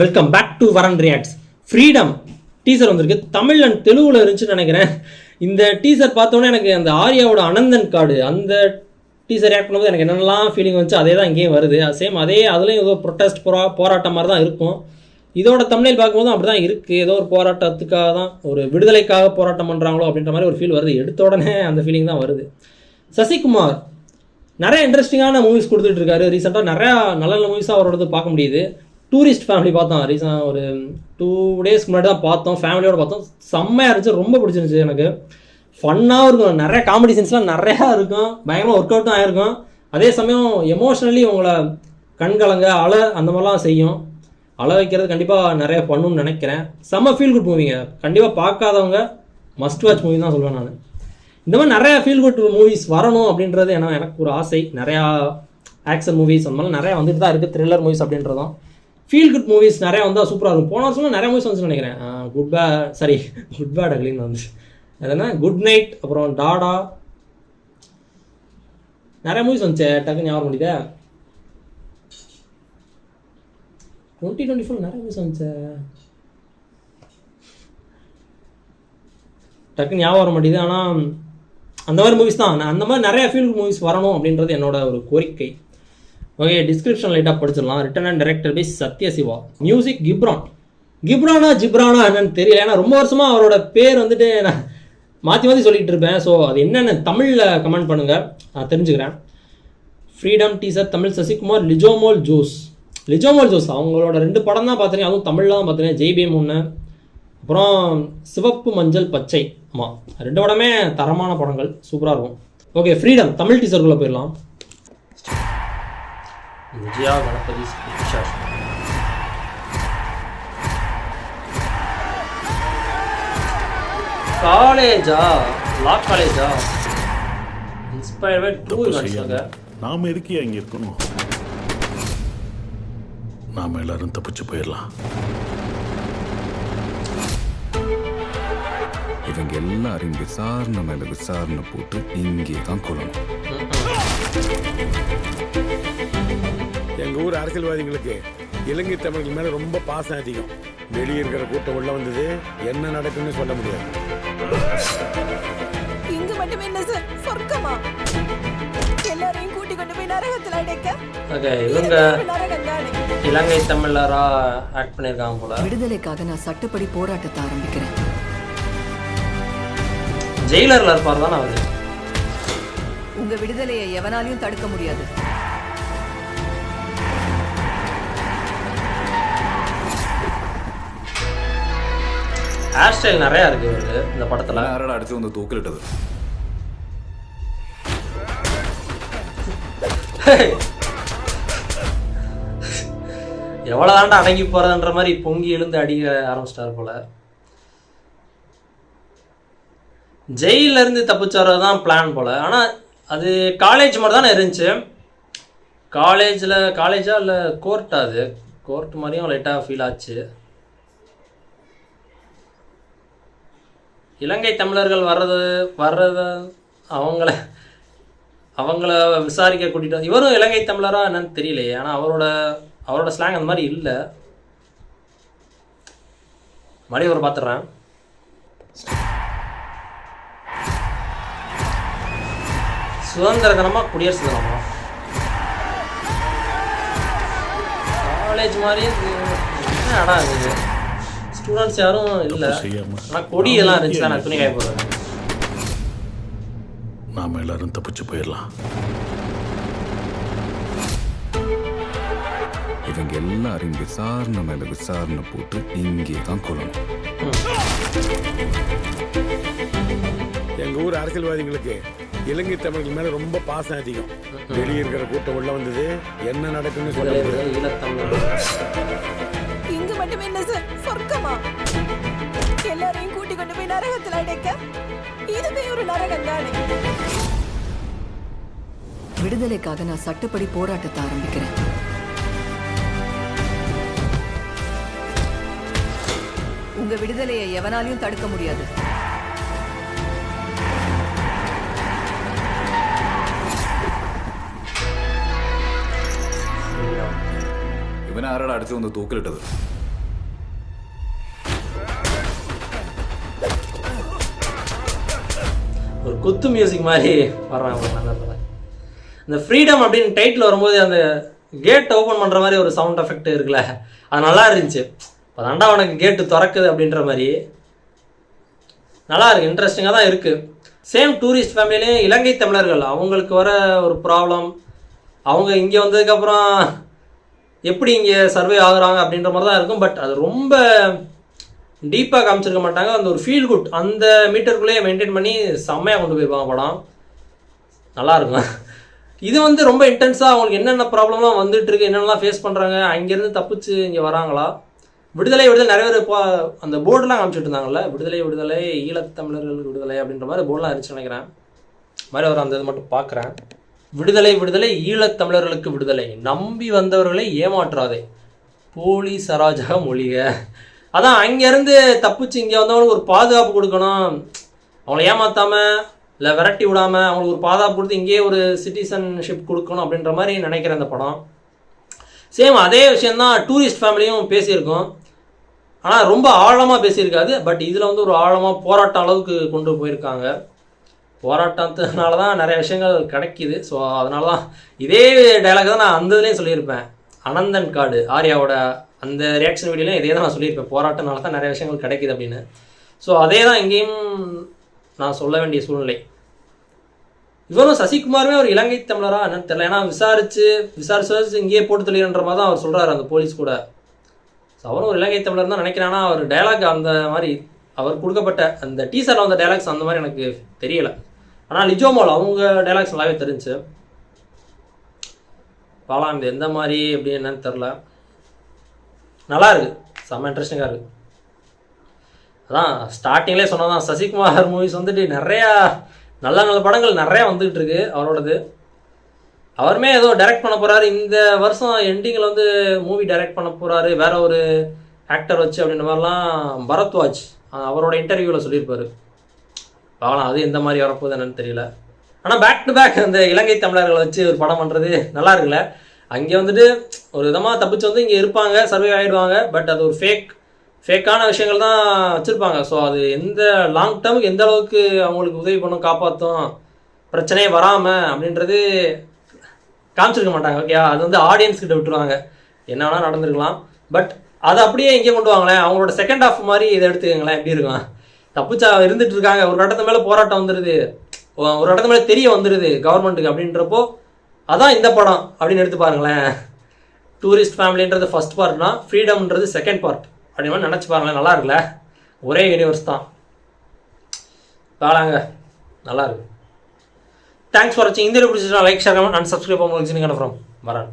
Welcome back to வரன் reacts. Freedom teaser வந்திருக்கு. Tamil and தெலுங்குல இருந்துச்சுன்னு நினைக்கிறேன். இந்த டீசர் பார்த்தோன்னே எனக்கு அந்த ஆர்யாவோட அனந்தன் காடு அந்த டீசர் ரியாக்ட் பண்ணும்போது எனக்கு என்னென்னலாம் ஃபீலிங் வந்துச்சு அதே தான் இங்கேயும் வருது. சேம் அதே அதுலேயும் ஏதோ ப்ரொட்டஸ்ட் போராட்டம் மாதிரி தான் இருக்கும். இதோட தமிழில் பார்க்கும்போது அப்படி தான் இருக்குது. ஏதோ ஒரு போராட்டத்துக்காக தான், ஒரு விடுதலைக்காக போராட்டம் பண்ணுறாங்களோ அப்படின்ற மாதிரி ஒரு ஃபீல் வருது. எடுத்த உடனே அந்த ஃபீலிங் தான் வருது. சசிகுமார் நிறைய இன்ட்ரெஸ்டிங்கான மூவிஸ் கொடுத்துட்டு இருக்காரு. ரீசெண்டாக நிறையா நல்ல நல்ல மூவிஸாக அவரோடது பார்க்க முடியுது. டூரிஸ்ட் ஃபேமிலி பார்த்தோம் ரீசெண்டாக ஒரு 2 days முன்னாடி தான் பார்த்தோம். ஃபேமிலியோடு பார்த்தோம். செம்மையாக இருந்துச்சு, ரொம்ப பிடிச்சிருந்துச்சு எனக்கு. ஃபன்னாகவும் இருக்கும், நிறைய காமெடி சீன்ஸ்லாம் நிறையா இருக்கும், பயங்கரமாக ஒர்க் அவுட்டும் ஆகிருக்கும். அதே சமயம் எமோஷ்னலி உங்களை கண்கலங்க அந்த மாதிரிலாம் செய்யும். வைக்கிறது கண்டிப்பாக நிறைய பண்ணணும்னு நினைக்கிறேன். செம்ம ஃபீல் குட் மூவிங்க. கண்டிப்பாக பார்க்காதவங்க மஸ்ட் வாட்ச் மூவி தான் சொல்லுவேன் நான். இந்த மாதிரி நிறையா ஃபீல் குட் மூவிஸ் வரணும் அப்படின்றது எனக்கு ஒரு ஆசை. நிறையா ஆக்ஷன் மூவிஸ் அந்த மாதிரி நிறையா வந்துட்டு தான் இருக்குது. த்ரில்லர் மூவிஸ் அப்படின்றதும் ஃபீல் குட் மூவிஸ் நிறையா வந்தால் சூப்பராக இருக்கும். போன வருஷம் நிறைய மூவிஸ் வந்துச்சுன்னு நினைக்கிறேன். குட் பேட் அக்லின்னு வந்துச்சு. அதுனா குட் நைட், அப்புறம் டாடா, நிறைய மூவிஸ் வந்துச்சு. டக்குன்னு ஞாபகம் முடியுதே. 2024 நிறைய மூவிஸ் வந்துச்சு, டக்குன்னு ஞாபகம் வர மாட்டேங்குது. ஆனால் அந்த மாதிரி மூவிஸ் தான். அந்த மாதிரி நிறைய ஃபீல் குட் மூவிஸ் வரணும் அப்படின்றது என்னோட ஒரு கோரிக்கை. ஓகே, டிஸ்கிரிப்ஷன் லைட்டாக படிச்சிடலாம். Written and director by Sathyasiva. Music கிப்ரானா ஜிப்ரானா என்னன்னு தெரியல. ஏன்னா ரொம்ப வருஷமாக அவரோட பேர் வந்துட்டு நான் மாற்றி சொல்லிகிட்டு இருப்பேன். ஸோ அது என்னென்னு தமிழில் கமெண்ட் பண்ணுங்கள், நான் தெரிஞ்சுக்கிறேன். Freedom teaser Tamil Sasikumar. லிஜோமோல் ஜோஸ் அவங்களோட 2 படம் தான் பார்த்துருக்கேன். அதுவும் தமிழில் தான் பார்த்துருக்கேன். ஜெய்பீம் 1, அப்புறம் சிவப்பு மஞ்சள் பச்சை. ஆமாம், 2 படமே தரமான படங்கள், சூப்பராக இருக்கும். ஓகே, ஃப்ரீடம் தமிழ் டீசருக்குள்ளே போயிடலாம். விஜயா கணபதி காலேஜா இன்ஸ்பயர்ட் பை 2 இவெண்ட்ஸ்ங்க. நாம எதுக்கு அங்க இருக்கணும்? நாம எல்லாரும் தப்பிச்சு போயிடலாம். இவங்க எல்லாரையும் விசாரணை மேல விசாரணை போட்டு இங்கே தான் கொள்ளணும். எங்க ஊர் அரசியல்வாதிகளுக்கு இலங்கை தமிழர்கள் மேல ரொம்ப பாசம் அதிகம். வெளியே இருக்கிற கூட்டம் உள்ள வந்தது என்ன நடக்குன்னு சொல்ல முடியாது. இங்க மட்டுமே என்ன சார் சொர்க்கமா? எல்லாரையும் கூட்டி கொண்டு போய் நரகத்துல அடைக்க. இவங்க இலங்கை தமிழரா ஆக்ட் பண்ணிருக்காங்க போல. விடுதலைக்காக நான் சட்டப்படி போராட்டத்தை ஆரம்பிக்கிறேன். ஜெயிலர்ல இருப்பார் தானே அவரு. உங்க விடுதலையை எவனாலையும் தடுக்க முடியாது. ஹேர் ஸ்டைல் நிறைய இருக்கு இந்த படத்துல. யாரோட அடிச்சு வந்து தூக்கிலிட்டது? எவ்வளவுதாண்டா அடங்கி போறதுன்ற மாதிரி பொங்கி எழுந்து அடிக்க ஆரம்பிச்சிட்டாரு போல. ஜெயில இருந்து தப்பிச்சு வர்றதுதான் பிளான் போல. ஆனா அது காலேஜ் மாதிரி தானே இருந்துச்சு. காலேஜா இல்லை கோர்ட்டா? அது கோர்ட் மாதிரியும் லைட்டாக ஃபீல் ஆச்சு. இலங்கை தமிழர்கள் வர்றது அவங்கள விசாரிக்க கூட்டிகிட்டு இவரும் இலங்கை தமிழரா என்னன்னு தெரியலையே. ஆனால் அவரோட ஸ்லாங் அந்த மாதிரி இல்லை. மறுபடியும் ஒரு பார்த்துட்றேன். சுதந்திர தினமா குடியரசு தினமா? காலேஜ் மாதிரி அடா இது. ஸ்டூடெண்ட்ஸ் யாரும் இல்லை, ஆனால் கொடி எல்லாம் இருந்துச்சு. நான் துணி காய போடுறேன். நாம எல்லாரும் தப்பிச்சு போயிடலாம். இவங்க எல்லாரையும் விசாரணை மேல விசாரணை போட்டு இங்கே தான் கொள்ளணும். எங்க ஊர் அரசியல்வாதிகளுக்கு இலங்கை தமிழர்கள் மேல ரொம்ப பாசம் அதிகம். வெளியே இருக்கிற கூட்டம் உள்ள வந்தது என்ன நடக்குன்னு சொல்ல முடியாது. இங்க மட்டுமே என்ன சார் சொர்க்கமா? எல்லாரையும் கூட்டி கொண்டு போய் நரகத்துல அடைக்க. இதுவே ஒரு நரகம் தானே. விடுதலைக்காக நான் சட்டப்படி போராட்டத்தை ஆரம்பிக்கிறேன். உங்க விடுதலையை எவனாலையும் தடுக்க முடியாது. இவனை யாரோட அடிச்சு வந்து தூக்கிலிட்டது? ஒரு குத்து மியூசிக் மாதிரி வர்றாங்க. இந்த ஃப்ரீடம் அப்படின்னு டைட்டில் வரும்போது அந்த கேட் ஓப்பன் பண்ணுற மாதிரி ஒரு சவுண்ட் எஃபெக்ட் இருக்குல்ல, அது நல்லா இருந்துச்சு. அதாண்டா உனக்கு கேட்டு திறக்குது அப்படின்ற மாதிரி நல்லா இருக்குது, இன்ட்ரெஸ்டிங்காக தான் இருக்குது. சேம் டூரிஸ்ட் ஃபேமிலிலேயும் இலங்கை தமிழர்கள் அவங்களுக்கு வர ஒரு ப்ராப்ளம், அவங்க இங்கே வந்ததுக்கப்புறம் எப்படி இங்கே சர்வே ஆகுறாங்க அப்படின்ற மாதிரி தான் இருக்கும். பட் அது ரொம்ப டீப்பாக காமிச்சிருக்க மாட்டாங்க. அந்த ஒரு ஃபீல் குட் அந்த மீட்டருக்குள்ளேயே மெயின்டைன் பண்ணி செம்மையாக கொண்டு போயிருப்பாங்க படம். நல்லாயிருக்கும். இது வந்து ரொம்ப இன்டென்ஸாக அவங்களுக்கு என்னென்ன ப்ராப்ளம்லாம் வந்துட்டுருக்கு, என்னென்னலாம் ஃபேஸ் பண்ணுறாங்க, அங்கேருந்து தப்பிச்சு இங்கே வராங்களா. விடுதலை நிறைய பேர் இப்போ அந்த போர்டெலாம் காமிச்சிட்டு இருந்தாங்கல்ல, விடுதலை ஈழத்தமிழர்களுக்கு விடுதலை அப்படின்ற மாதிரி போர்டெலாம் இருந்துச்சு நினைக்கிறேன். மாதிரி அவர் அந்த இது மட்டும் பார்க்குறேன். விடுதலை ஈழத்தமிழர்களுக்கு விடுதலை, நம்பி வந்தவர்களை ஏமாற்றாதே, போலீஸ் அராஜகம் ஒழிக. அதான் அங்கேருந்து தப்பிச்சு இங்கே வந்தவங்களுக்கு ஒரு பாதுகாப்பு கொடுக்கணும், அவங்கள ஏமாற்றாமல் இல்லை விரட்டி விடாமல் அவங்களுக்கு ஒரு பாதுகாப்பு கொடுத்து இங்கேயே ஒரு சிட்டிசன்ஷிப் கொடுக்கணும் அப்படின்ற மாதிரி நினைக்கிறேன் இந்த படம். சேம் அதே விஷயந்தான் டூரிஸ்ட் ஃபேமிலியும் பேசியிருக்கோம். ஆனால் ரொம்ப ஆழமாக பேசியிருக்காது. பட் இதில் வந்து ஒரு ஆழமாக போராட்டம் அளவுக்கு கொண்டு போயிருக்காங்க. போராட்டத்தினால தான் நிறைய விஷயங்கள் கிடைக்கிது. ஸோ அதனால தான் இதே டைலாக் தான் நான் அந்த இதுலேயும் சொல்லியிருப்பேன். அனந்தன் காடு ஆர்யாவோட அந்த ரியாக்ஷன் வீடியோலையும் இதே தான் நான் சொல்லியிருப்பேன், போராட்டனால தான் நிறைய விஷயங்கள் கிடைக்கிது அப்படின்னு. ஸோ அதே தான் இங்கேயும் நான் சொல்ல வேண்டிய சூழ்நிலை. இவரும் சசிகுமாருமே ஒரு இலங்கை தமிழரா என்னன்னு தெரியல. ஏன்னா விசாரிச்சு இங்கேயே போட்டு தெளிகின்ற மாதிரி தான் அவர் சொல்கிறாரு அந்த போலீஸ் கூட. ஸோ அவரும் ஒரு இலங்கை தமிழர் தான் நினைக்கிறேன். ஆனால் அவர் டைலாக் அந்த மாதிரி அவர் கொடுக்கப்பட்ட அந்த டீசரில் வந்த டைலாக்ஸ் அந்த மாதிரி எனக்கு தெரியலை. ஆனால் லிஜோமால் அவங்க டைலாக்ஸ் நல்லாவே தெரிஞ்சு பாலாம். இந்த எந்த மாதிரி எப்படி என்னன்னு தெரில, நல்லா இருக்குது, செம்ம இன்ட்ரெஸ்டிங்காக இருக்குது. அதான் ஸ்டார்டிங்லேயே சொன்னதான், சசிகுமார் மூவிஸ் வந்துட்டு நிறையா நல்ல படங்கள் நிறையா வந்துகிட்டு இருக்கு அவரோடது. அவருமே ஏதோ டைரக்ட் பண்ண போகிறாரு இந்த வருஷம் எண்டிங்கில் வந்து மூவி டைரக்ட் பண்ண போகிறாரு வேற ஒரு ஆக்டர் வச்சு அப்படின்ற மாதிரிலாம் பரத்வாஜ் அவரோட இன்டர்வியூவில் சொல்லியிருப்பார். பார்க்கலாம் அது எந்த மாதிரி வரப்போகுது என்னன்னு தெரியல. ஆனால் பேக் டு பேக் அந்த இலங்கை தமிழர்களை வச்சு ஒரு படம் பண்ணுறது நல்லா இருக்குல்ல. அங்கே வந்துட்டு ஒரு விதமாக தப்பிச்சு வந்து இங்கே இருப்பாங்க, சர்வே ஆகிடுவாங்க. பட் அது ஒரு ஃபேக்கான விஷயங்கள் தான் வச்சுருப்பாங்க. ஸோ அது எந்த லாங் டேர்முக்கு எந்த அளவுக்கு அவங்களுக்கு உதவி பண்ணும், காப்பாற்றும், பிரச்சனையே வராமல் அப்படின்றது காமிச்சிருக்க மாட்டாங்க. ஓகே, அது வந்து ஆடியன்ஸ் கிட்ட விட்டுருவாங்க, என்ன வேணால் நடந்துருக்கலாம். பட் அதை அப்படியே இங்கே கொண்டு வாங்களேன், அவங்களோட செகண்ட் ஹாஃப் மாதிரி இதை எடுத்துக்கங்களேன், எப்படி இருக்கும். தப்பிச்சா இருந்துட்டு இருக்காங்க, ஒரு இடத்து மேலே போராட்டம் வந்துடுது, ஒரு இடத்து மேலே தெரிய வந்துடுது கவர்மெண்ட்டுக்கு அப்படின்றப்போ அதான் இந்த படம் அப்படின்னு எடுத்து பாருங்களேன். டூரிஸ்ட் ஃபேமிலின்றது ஃபர்ஸ்ட் பார்ட்னா, ஃப்ரீடம்ன்றது செகண்ட் பார்ட் அப்படி மாதிரி நினச்சி பாருங்களேன். நல்லா இருக்குல்ல, ஒரே யூனிவர்ஸ் தான். பாலாங்க நல்லா இருக்கு. தேங்க்ஸ் ஃபார் வாட்சிங். இந்த வீடியோ பிடிச்சிருந்தா like, share, comment and subscribe பண்ணுங்க. வரேன்.